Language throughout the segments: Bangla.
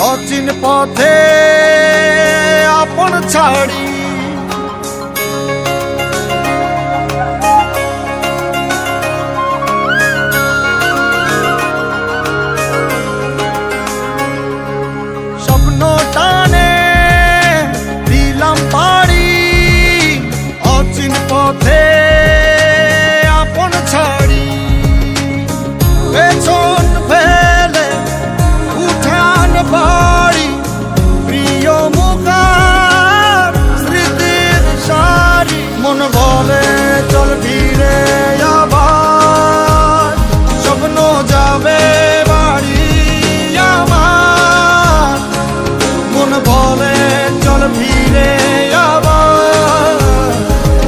অচিন পথে আপন ছাড়ি স্বপ্ন টানে দিলাম পাড়ি অচিন পথে আপন ছাড়ি পেছন ফেলে উঠান বাড়ি প্রিয় মুখার স্মৃতির সারি মন বলে চল ফিরে আবার স্বপ্ন যাবে বাড়ি আমার মন বলে চল ফিরে আবার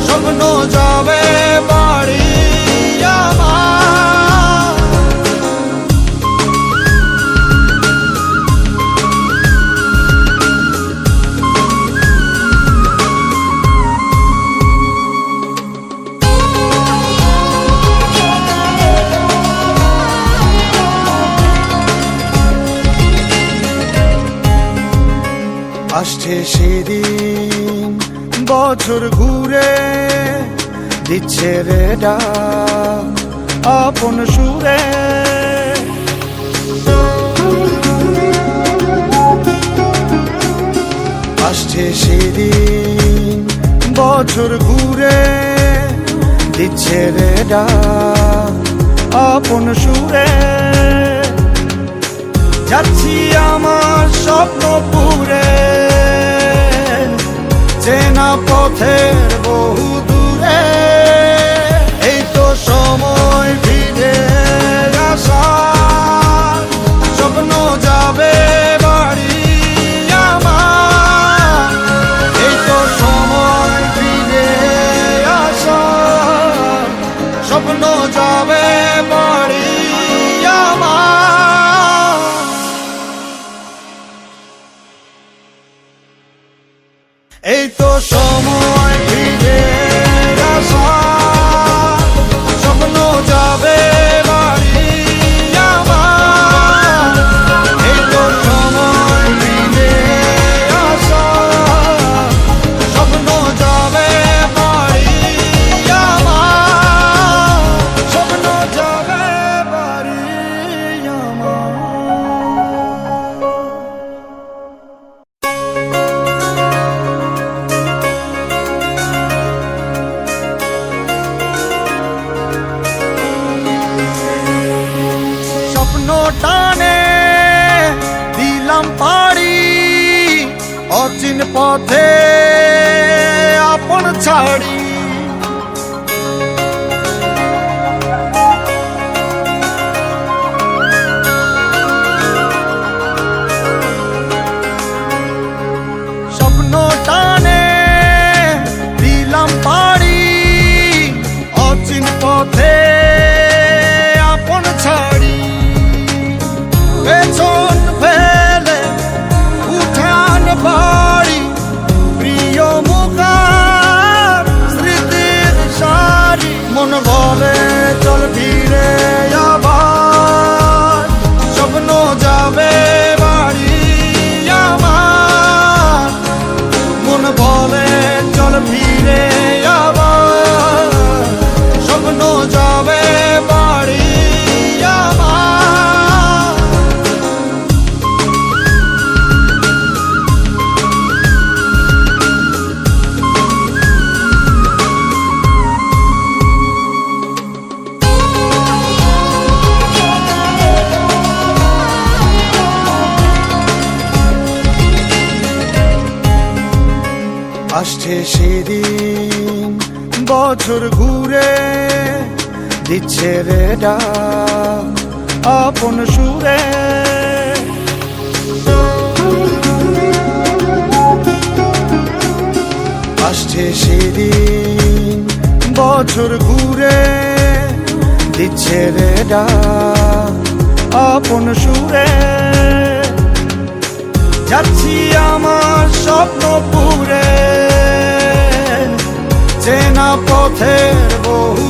স্বপ্ন যাবে বাড়ি আমার আসছে সেদিন বছর ঘুরে দিচ্ছে রে ডাক আপন সুরে আসছে সেদিন বছর ঘুরে দিচ্ছে রে ডাক আপন সুরে যাচ্ছি আমার স্বপ্ন পুরে চেনা পথের বহু দূরে এই তো সময় ফিরে আসার স্বপ্ন যাবে বাড়ি আমার এই তো সময় ফিরে আসার স্বপ্ন যাবে বাড়ি আমার এই তো সময় ফিরে আসার স্বপ্ন যাবে বাড়ি আমার এই তো সময় ফিরে আসার স্বপ্ন যাবে বাড়ি আমার স্বপ্ন যাবে বাড়ি আমার টানে দিলাম পাড়ি অচিন পথে আপন ছাড়ি স্বপ্ন টানে দিলাম পাড়ি অচিন পথে আপন ছাড়ি পেছন ফেলে উঠান বাড়ি প্রিয় মুখার স্মৃতির সারি মন বলে চল ফিরে আবার স্বপ্ন যাবে বাড়ি আমার মন বলে চল ফিরে আবার স্বপ্ন যাবে বাড়ি আমার আসছে সেদিন বছর ঘুরে দিচ্ছে রে ডাক আপন সুরে আসছে সেদিন বছর ঘুরে দিচ্ছে রে ডাক আপন সুরে যাচ্ছি আমার স্বপ্ন পুরে চেনা পথের বহু